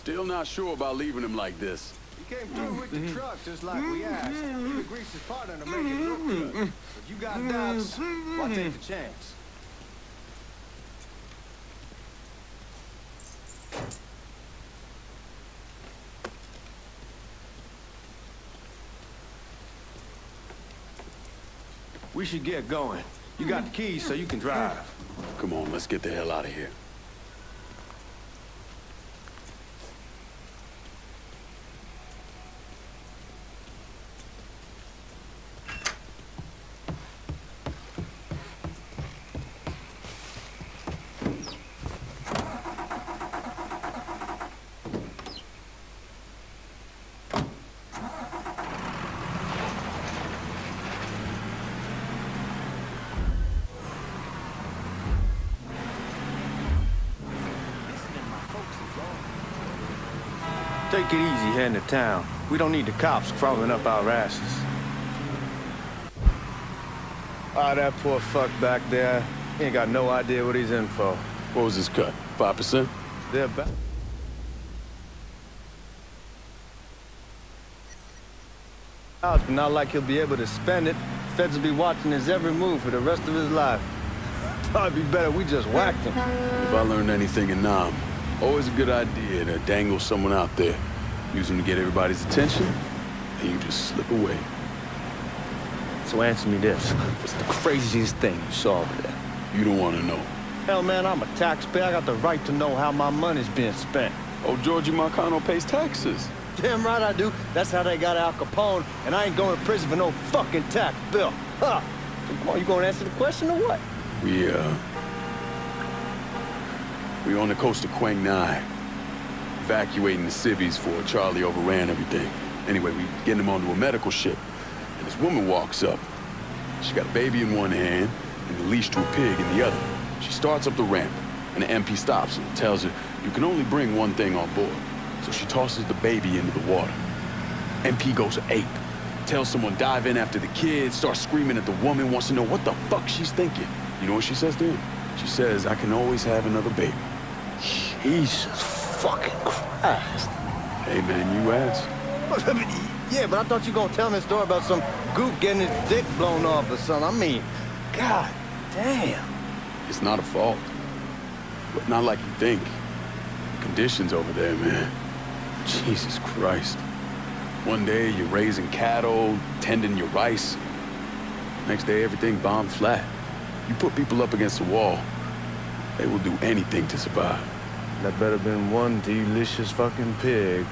Still not sure about leaving him like this. He came through with the truck just like we asked. He greased his partner to make it look good. If you got doubts, why take the chance? We should get going. You got the keys so you can drive. Come on, let's get the hell out of here. Take it easy heading to town. We don't need the cops crawling up our asses. Ah, that poor fuck back there. He ain't got no idea what he's in for. What was his cut? 5%? They're back. But not like he'll be able to spend it. Feds will be watching his every move for the rest of his life. Probably be better we just whacked him. If I learned anything in Nam, always a good idea to dangle someone out there. Use them to get everybody's attention, and you just slip away. So answer me this. What's the craziest thing you saw over there? You don't want to know. Hell, man, I'm a taxpayer. I got the right to know how my money's being spent. Oh, Giorgi Marcano pays taxes. Damn right I do. That's how they got Al Capone, and I ain't going to prison for no fucking tax bill. Huh. So come on, you gonna answer the question or what? We on the coast of Quang Nai, evacuating the civvies for Charlie overran everything. Anyway, we getting him onto a medical ship, and this woman walks up. She got a baby in one hand and the leash to a pig in the other. She starts up the ramp, and the MP stops her and tells her, you can only bring one thing on board. So she tosses the baby into the water. MP goes ape, tells someone dive in after the kid, starts screaming at the woman, wants to know what the fuck she's thinking. You know what she says to him? She says, I can always have another baby. Jesus fucking Christ. Hey, man, you asked. Yeah, but I thought you were gonna tell me a story about some goop getting his dick blown off or something. I mean, god damn. It's not a fault. But not like you think. The conditions over there, man. Jesus Christ. One day you're raising cattle, tending your rice. Next day everything bombed flat. You put people up against the wall, they will do anything to survive. That better been one delicious fucking pig.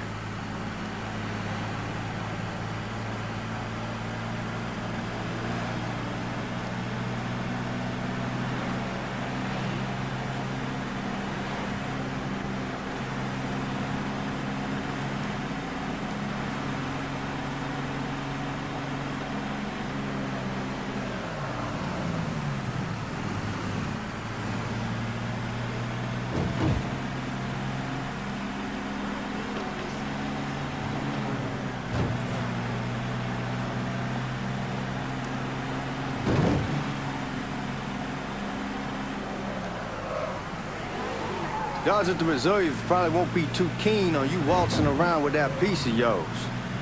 Guards at the reserve probably won't be too keen on you waltzing around with that piece of yours.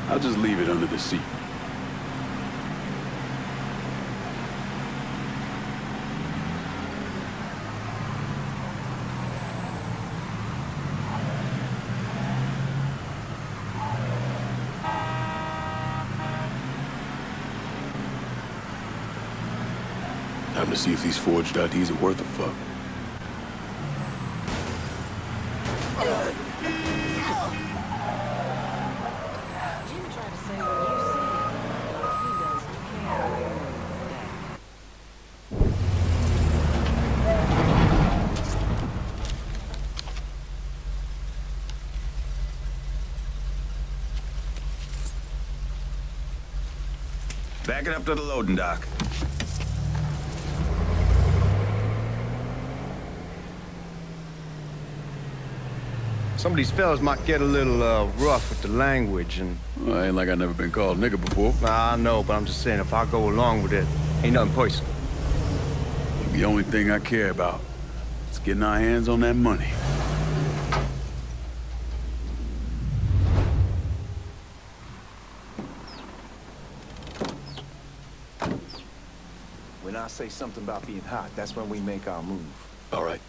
I'll just leave it under the seat. Time to see if these forged IDs are worth a fuck. Back it up to the loading dock. Some of these fellas might get a little rough with the language and... Well, ain't like I've never been called nigga before. Nah, I know, but I'm just saying if I go along with it, ain't nothing personal. The only thing I care about is getting our hands on that money. I say something about being hot, that's when we make our move. All right.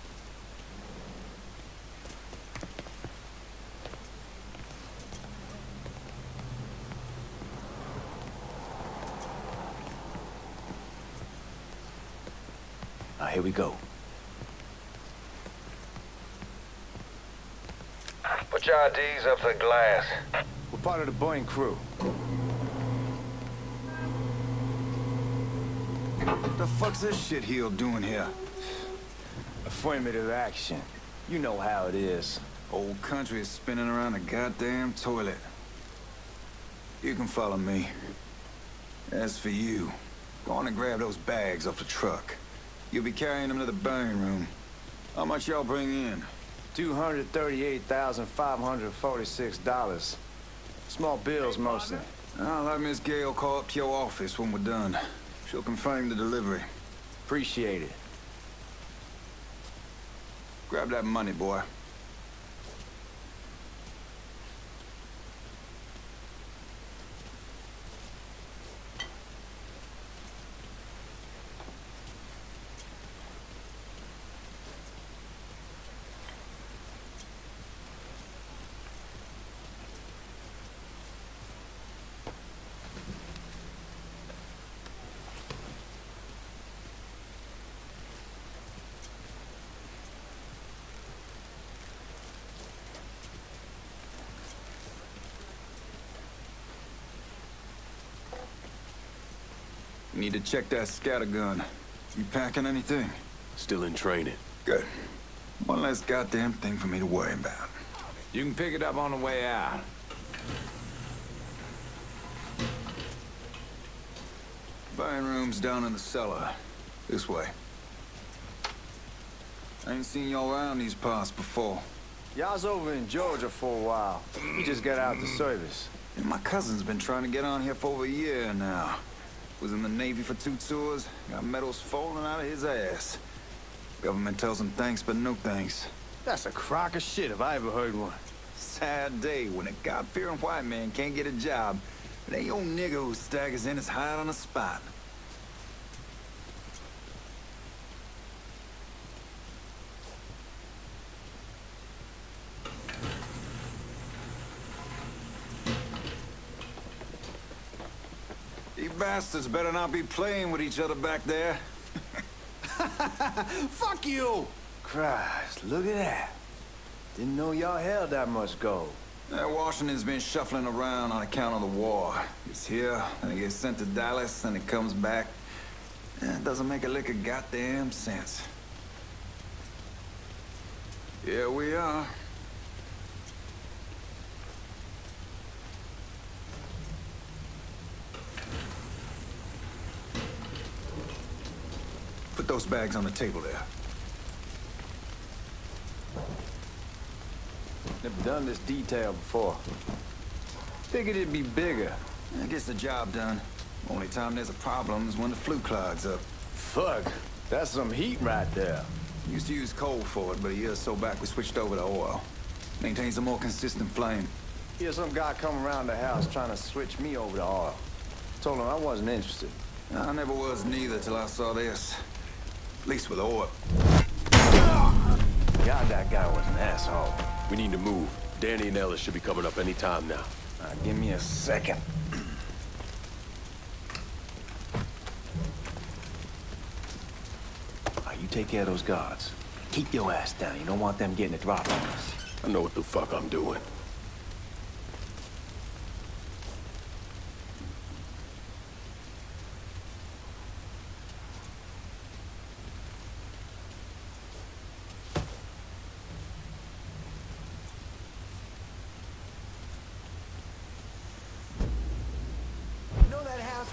Here we go. Put your IDs up to the glass. We're part of the Boeing crew. What the fuck's this shitheel doing here? Affirmative action. You know how it is. Whole country is spinning around a goddamn toilet. You can follow me. As for you, go on and grab those bags off the truck. You'll be carrying them to the burning room. How much y'all bring in? $238,546. Small bills mostly. I'll have Miss Gale call up to your office when we're done. She'll confirm the delivery. Appreciate it. Grab that money, boy. Need to check that scatter gun. You packing anything? Still in training. Good. One less goddamn thing for me to worry about. You can pick it up on the way out. Burning room's down in the cellar. This way. I ain't seen y'all around these parts before. Y'all's over in Georgia for a while. We just got out the service. And my cousin's been trying to get on here for over a year now. Was in the Navy for 2 tours, got medals falling out of his ass. Government tells him thanks, but no thanks. That's a crock of shit if I ever heard one. Sad day when a God-fearing white man can't get a job. It ain't your nigga who staggers in his hide on the spot. You bastards better not be playing with each other back there. Fuck you! Christ, look at that. Didn't know y'all held that much gold. Washington's been shuffling around on account of the war. It's here, and it gets sent to Dallas, and it comes back. It doesn't make a lick of goddamn sense. Here we are. Put those bags on the table there. Never done this detail before. Figured it'd be bigger. That gets the job done. Only time there's a problem is when the flue clogs up. Fuck, that's some heat right there. Used to use coal for it, but a year or so back we switched over to oil. Maintains a more consistent flame. Here's some guy come around the house trying to switch me over to oil. Told him I wasn't interested. I never was neither till I saw this. At least with oil. God, that guy was an asshole. We need to move. Danny and Ellis should be coming up any time now. Give me a second. You take care of those guards. Keep your ass down. You don't want them getting a drop on us. I know what the fuck I'm doing.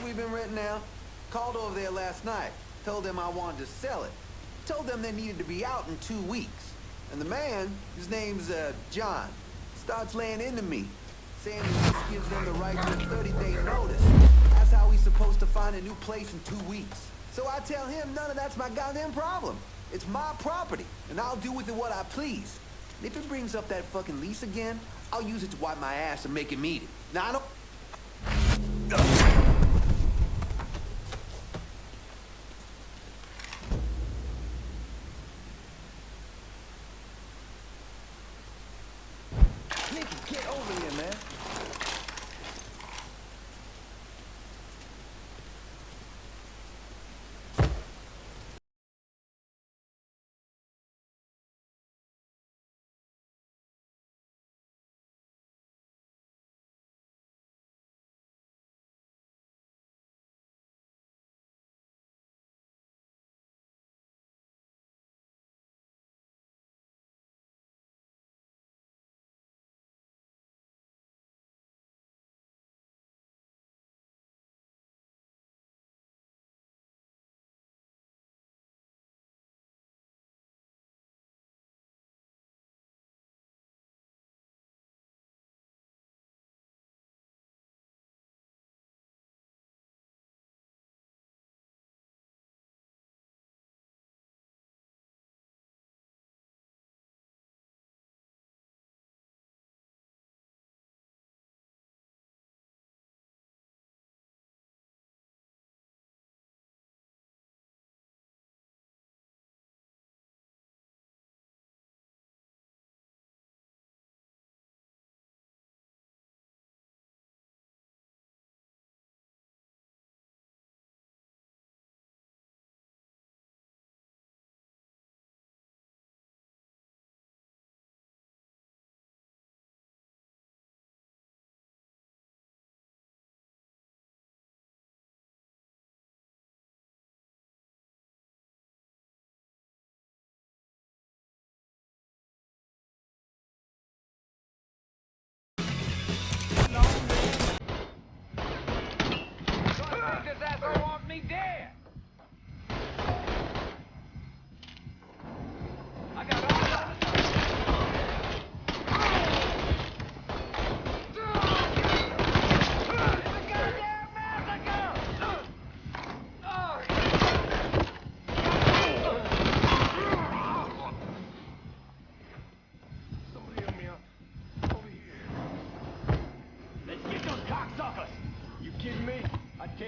We've been renting out. Called over there last night. Told them I wanted to sell it. Told them they needed to be out in 2 weeks. And the man, his name's John, starts laying into me, saying the lease gives them the right to a 30-day notice. That's how he's supposed to find a new place in 2 weeks. So I tell him none of that's my goddamn problem. It's my property, and I'll do with it what I please. And if it brings up that fucking lease again, I'll use it to wipe my ass and make him eat it. Now I don't...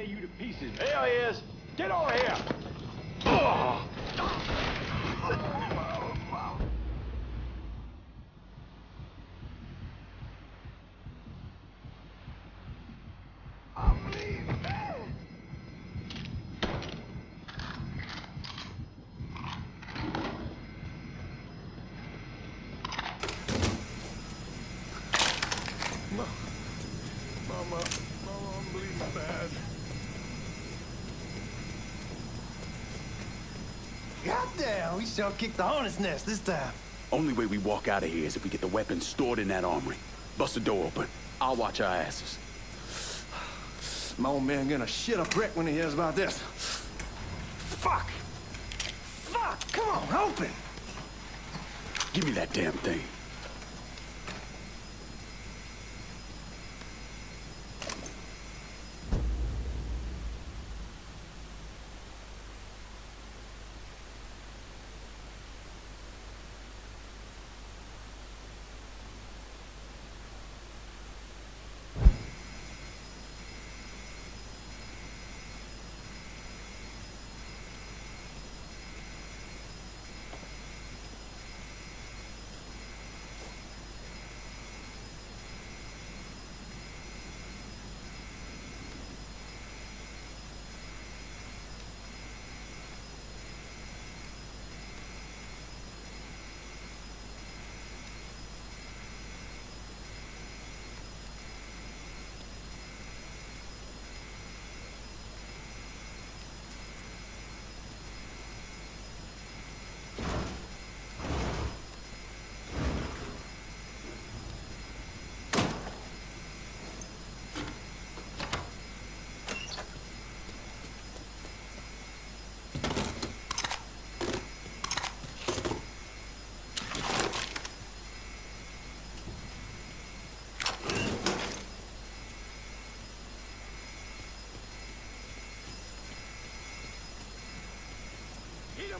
tear you to pieces. There he is. Get over here. Oh. Mama, I'm bleeding bad. Goddamn, we sure kicked the hornet's nest this time. Only way we walk out of here is if we get the weapons stored in that armory. Bust the door open. I'll watch our asses. My old man gonna shit a brick when he hears about this. Fuck! Fuck! Come on, open! Give me that damn thing.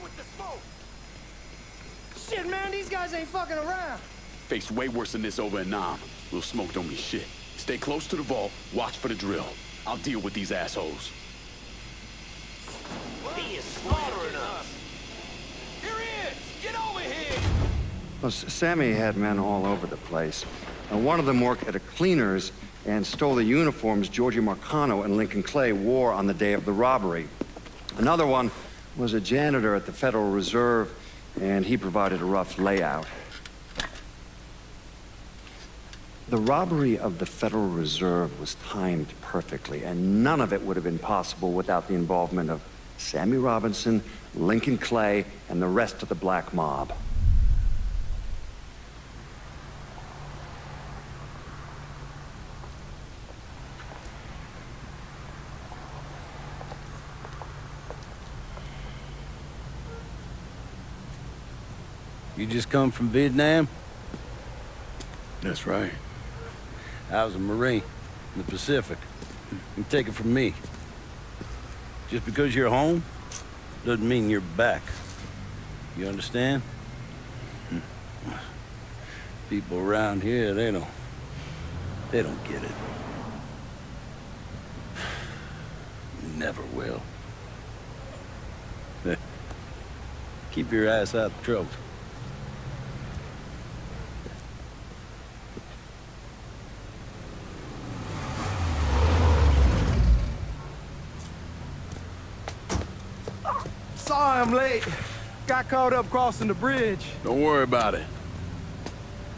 With the smoke. Shit, man, these guys ain't fucking around. Face way worse than this over in Nam. Little smoke don't mean shit. Stay close to the vault, watch for the drill. I'll deal with these assholes. He is slaughtering us. Here he is! Get over here! Well, Sammy had men all over the place. One of them worked at a cleaner's and stole the uniforms GIORGI Marcano and Lincoln Clay wore on the day of the robbery. Another one was a janitor at the Federal Reserve, and he provided a rough layout. The robbery of the Federal Reserve was timed perfectly, and none of it would have been possible without the involvement of Sammy Robinson, Lincoln Clay, and the rest of the black mob. You just come from Vietnam? That's right. I was a Marine in the Pacific. You take it from me. Just because you're home doesn't mean you're back. You understand? People around here, they don't get it. Never will. Keep your ass out of trouble. Sorry I'm late. Got caught up crossing the bridge. Don't worry about it.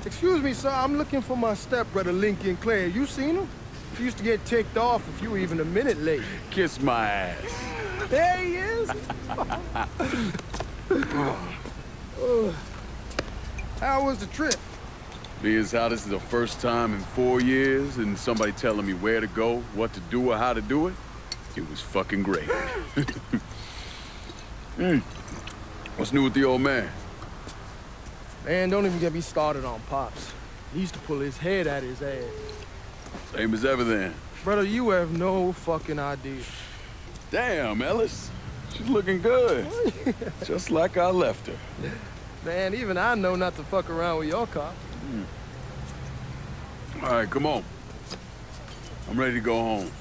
Excuse me, sir. I'm looking for my stepbrother, Lincoln Clay. You seen him? He used to get ticked off if you were even a minute late. Kiss my ass. There he is. How was the trip? Being how this is the first time in 4 years and somebody telling me where to go, what to do, or how to do it, it was fucking great. What's new with the old man? Man, don't even get me started on Pops. He used to pull his head out his ass. Same as ever then. Brother, you have no fucking idea. Damn, Ellis. She's looking good. Just like I left her. Man, even I know not to fuck around with your cop. All right, come on. I'm ready to go home.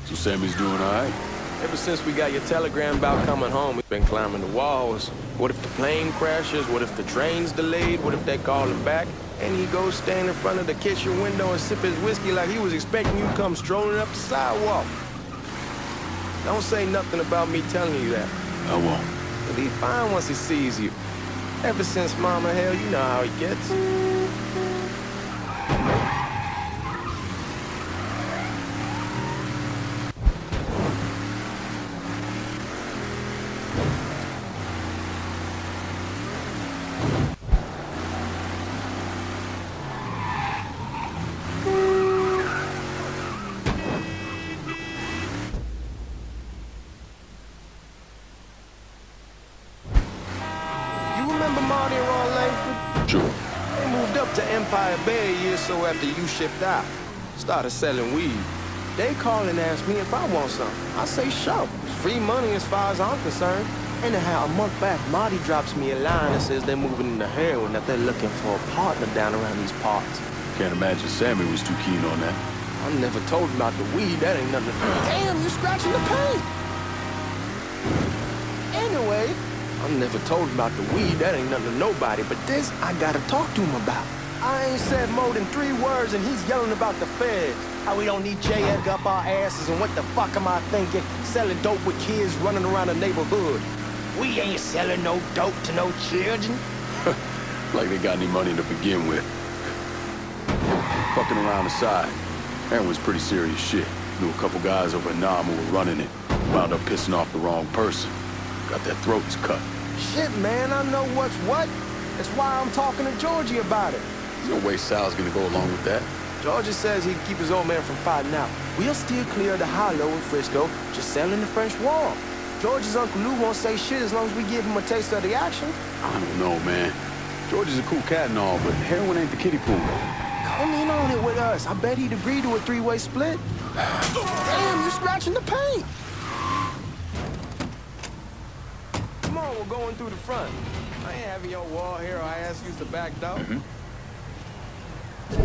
So Sammy's doing all right? Ever since we got your telegram about coming home, we've been climbing the walls. What if the plane crashes? What if the train's delayed? What if they call him back? And he goes stand in front of the kitchen window and sip his whiskey like he was expecting you to come strolling up the sidewalk. Don't say nothing about me telling you that. I won't. He'll be fine once he sees you. Ever since Mama, hell, you know how he gets. Sure. They moved up to Empire Bay a year or so after you shipped out. Started selling weed. They call and ask me if I want some. I say sure. It's free money as far as I'm concerned. Anyhow, a month back, Marty drops me a line that says they're moving into heroin, that they're looking for a partner down around these parts. Can't imagine Sammy was too keen on that. I never told him about the weed. That ain't nothing. Damn, you're scratching the paint. Anyway, I never told him about the weed. That ain't nothing to nobody. But this, I gotta talk to him about. I ain't said more than 3 words, and he's yelling about the feds. How we don't need JF up our asses, and what the fuck am I thinking? Selling dope with kids running around the neighborhood. We ain't selling no dope to no children. Like they got any money to begin with. Fucking around the side. Heroin's pretty serious shit. Knew a couple guys over in Nam who were running it. Wound up pissing off the wrong person. Got their throats cut. Shit, man, I know what's what. That's why I'm talking to Giorgi about it. There's no way Sal's gonna go along with that. Giorgi says he'd keep his old man from fighting out. We'll steer clear of the hollow in Frisco, just selling the French Wall. George's Uncle Lou won't say shit as long as we give him a taste of the action. I don't know, man. George is a cool cat and all, but heroin ain't the kiddie pool. Come in on it with us. I bet he'd agree to a 3-way split. Damn, you're scratching the paint. Come on, we're going through the front. I ain't having your wall here, I ask you to back door.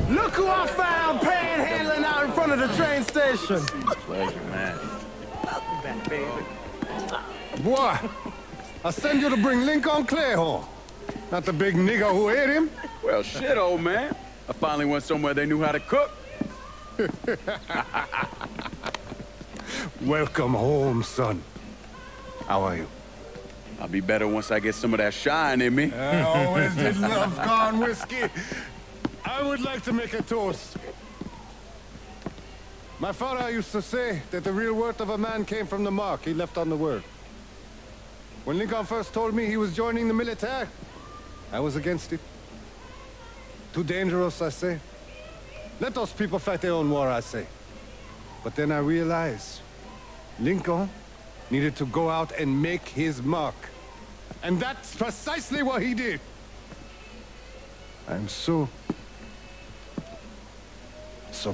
Look who I found panhandling out in front of the train station. Pleasure, man. Welcome back, baby. Boy, I send you to bring Lincoln Clay home. Not the big nigga who ate him. Well, shit, old man. I finally went somewhere they knew how to cook. Welcome home, son. How are you? I'll be better once I get some of that shine in me. I always did love corn whiskey. I would like to make a toast. My father used to say that the real worth of a man came from the mark he left on the word. When Lincoln first told me he was joining the military, I was against it. Too dangerous, I say. Let those people fight their own war, I say. But then I realized Lincoln needed to go out and make his mark. And that's precisely what he did. I'm so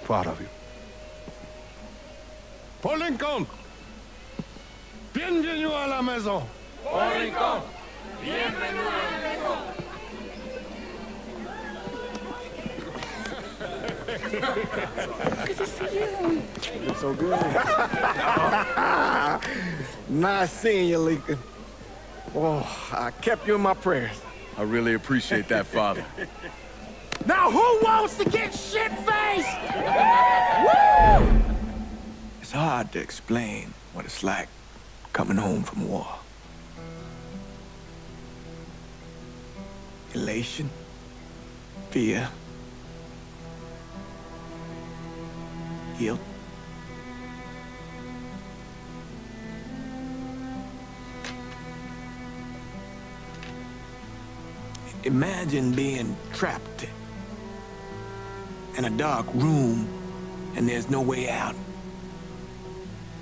proud of you. Paul Lincoln! Bienvenue à la maison! Paul Lincoln, bienvenue à la maison. Good to see you. It's so good. Nice seeing you, Lincoln. Oh, I kept you in my prayers. I really appreciate that, Father. Now who wants to get shit-faced? Woo! It's hard to explain what it's like coming home from war. Elation, fear, guilt. Imagine being trapped in a dark room and there's no way out.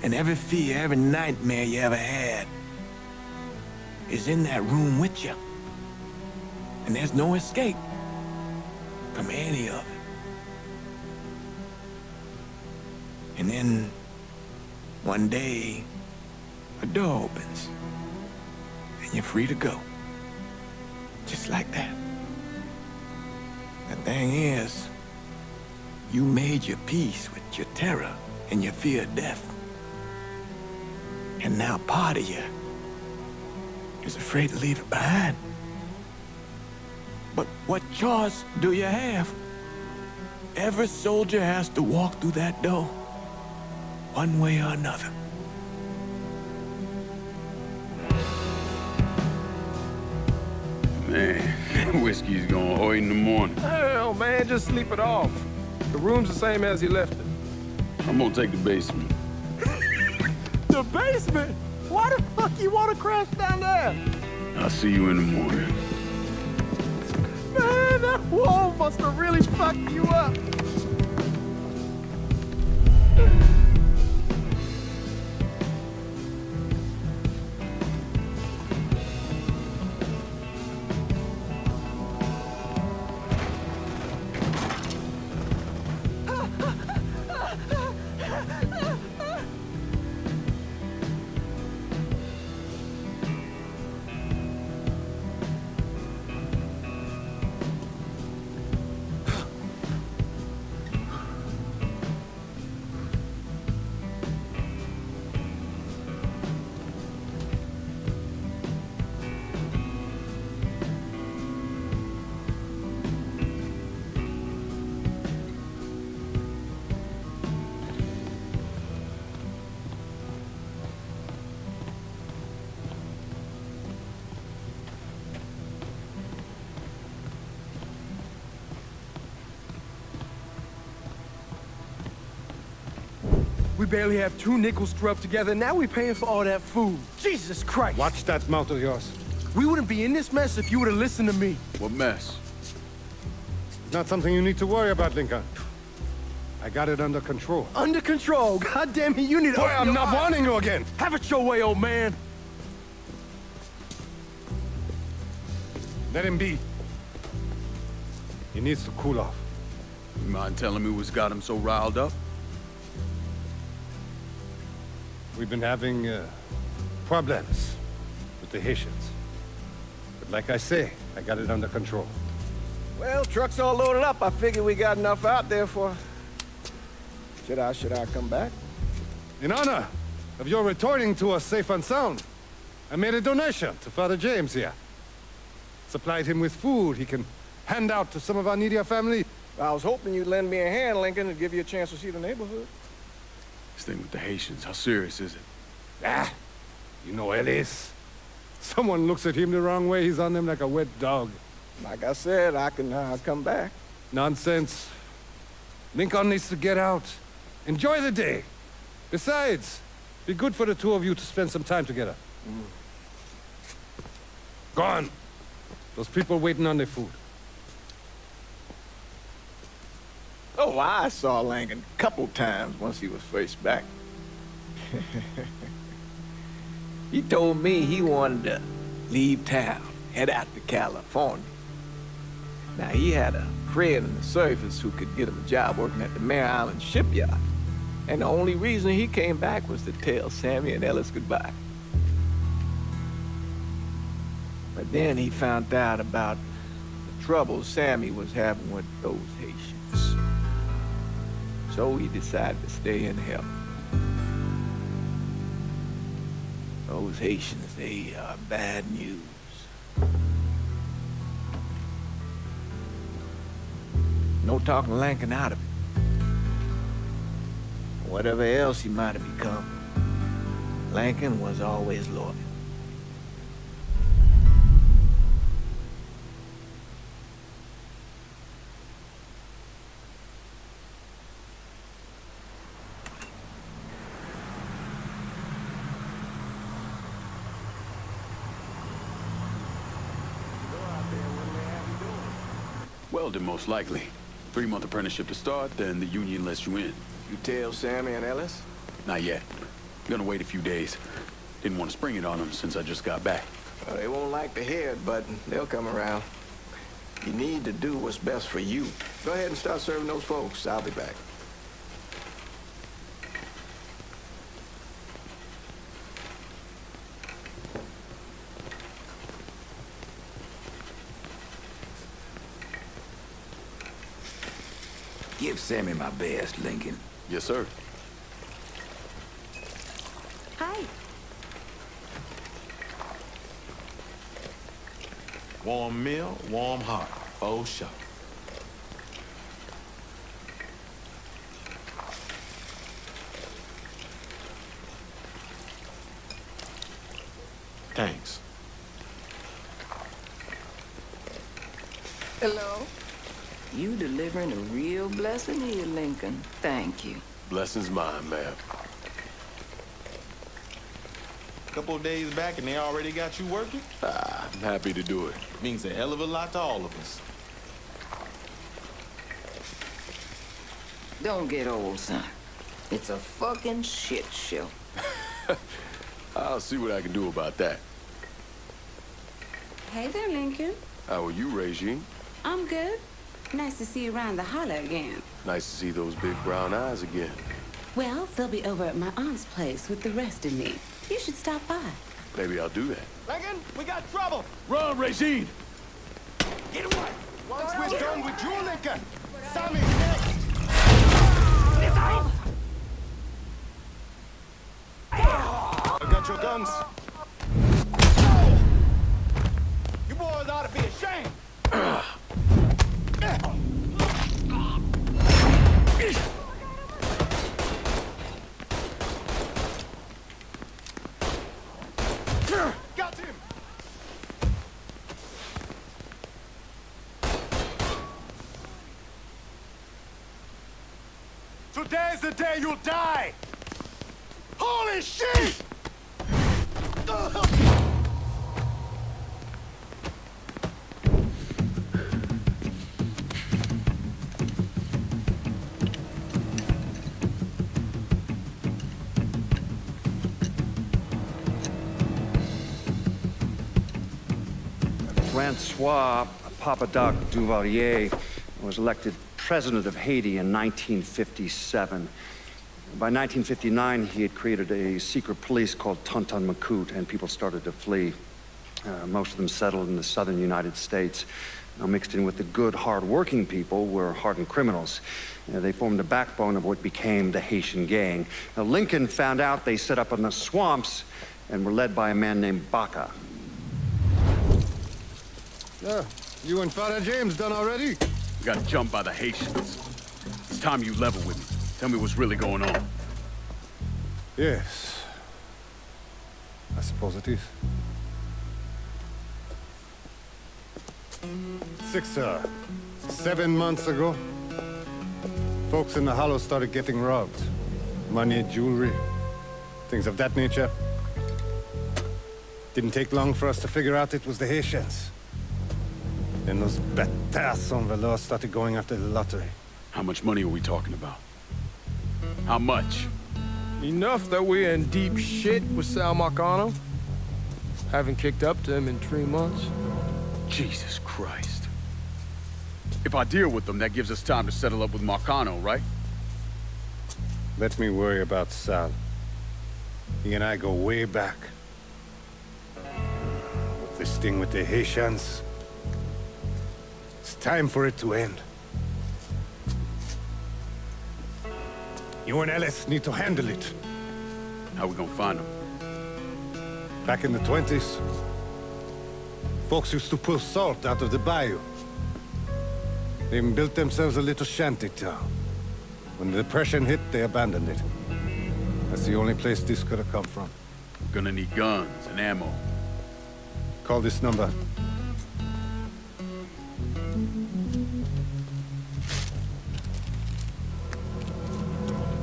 And every fear, every nightmare you ever had is in that room with you. And there's no escape from any of it. And then, one day, a door opens, and you're free to go. Just like that. The thing is, you made your peace with your terror and your fear of death. And now part of you is afraid to leave it behind. But what choice do you have? Every soldier has to walk through that door, one way or another. Man, whiskey's going hoy in the morning. Hell, man, just sleep it off. The room's the same as you left it. I'm gonna take the basement. The basement? Why the fuck you want to crash down there? I'll see you in the morning. Man, that wall must have really fucked you up. We barely have 2 nickels to rub together, now we paying for all that food. Jesus Christ! Watch that mouth of yours. We wouldn't be in this mess if you would have listened to me. What mess? It's not something you need to worry about, Lincoln. I got it under control. Under control? God damn it, you need to... Boy, I'm not warning you again! Have it your way, old man. Let him be. He needs to cool off. You mind telling me what's got him so riled up? We've been having problems with the Haitians. But like I say, I got it under control. Well, truck's all loaded up. I figure we got enough out there for... Should I come back? In honor of your returning to us safe and sound, I made a donation to Father James here. Supplied him with food he can hand out to some of our needier family. I was hoping you'd lend me a hand, Lincoln, and give you a chance to see the neighborhood. This thing with the Haitians, how serious is it? Ah, you know ELLIS. Someone looks at him the wrong way, he's on them like a wet dog. Like I said, I can come back. Nonsense. Lincoln needs to get out. Enjoy the day. Besides, be good for the two of you to spend some time together. Go on. Those people waiting on their food. Oh, I saw Lincoln a couple times once he was first back. He told me he wanted to leave town, head out to California. Now, he had a friend in the service who could get him a job working at the Mare Island shipyard. And the only reason he came back was to tell Sammy and Ellis goodbye. But then he found out about the trouble Sammy was having with those Haitians. So he decided to stay and help. Those Haitians, they are bad news. No talking Lincoln out of it. Whatever else he might have become, Lincoln was always loyal. Welding, most likely. 3-month apprenticeship to start, then the union lets you in. You tell Sammy and Ellis? Not yet. Gonna wait a few days. Didn't want to spring it on them since I just got back. Well, they won't like to hear it, but they'll come around. You need to do what's best for you. Go ahead and start serving those folks. I'll be back. Give Sammy my best, Lincoln. Yes, sir. Hi. Warm meal, warm heart. Oh, sure. Thanks. Hello. You delivering a real blessing here, Lincoln. Thank you. Blessings mine, ma'am. Couple of days back and they already got you working? I'm happy to do it. Means a hell of a lot to all of us. Don't get old, son. It's a fucking shit show. I'll see what I can do about that. Hey there, Lincoln. How are you, Regine? I'm good. Nice to see you around the holler again. Nice to see those big brown eyes again. Well, they'll be over at my aunt's place with the rest of me. You should stop by. Maybe I'll do that. Lincoln, we got trouble. Run, Regine! Get away. Once we're done with you, Lincoln, Sammy next. I got your guns. You boys ought to be ashamed. Got him. Today's the day you'll die. Holy shit! Francois Papadoc Duvalier was elected president of Haiti in 1957. By 1959, he had created a secret police called Tonton Macoute, and people started to flee. Most of them settled in the southern United States. Now, mixed in with the good, hard-working people were hardened criminals. They formed the backbone of what became the Haitian gang. Now, Lincoln found out they set up in the swamps and were led by a man named Baca. You and Father James done already? We got jumped by the Haitians. It's time you level with me. Tell me what's really going on. Yes. I suppose it is. 7 months ago, folks in the Hollow started getting robbed. Money, jewelry, things of that nature. Didn't take long for us to figure out it was the Haitians. Then those bâtards on the law started going after the lottery. How much money are we talking about? How much? Enough that we're in deep shit with Sal Marcano. Haven't kicked up to him in 3 months. Jesus Christ. If I deal with them, that gives us time to settle up with Marcano, right? Let me worry about Sal. He and I go way back. This thing with the Haitians, it's time for it to end. You and Ellis need to handle it. How we gonna find them? Back in the 20s, folks used to pull salt out of the bayou. They even built themselves a little shanty town. When the Depression hit, they abandoned it. That's the only place this could have come from. We're gonna need guns and ammo. Call this number.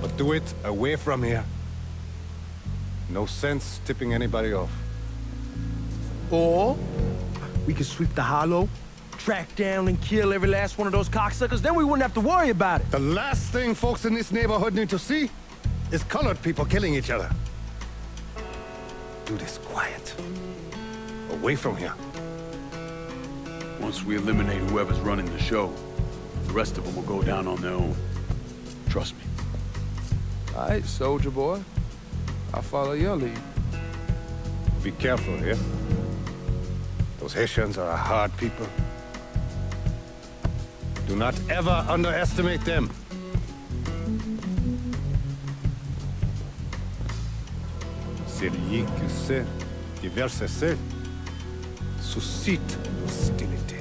But do it away from here. No sense tipping anybody off. Or we can sweep the Hollow, track down and kill every last one of those cocksuckers, then we wouldn't have to worry about it. The last thing folks in this neighborhood need to see is colored people killing each other. Do this quiet. Away from here. Once we eliminate whoever's running the show, the rest of them will go down on their own. Trust me. All right, soldier boy. I'll follow your lead. Be careful here. Those Haitians are a hard people. Do not ever underestimate them. Celui qui sait diverser suscite hostilité.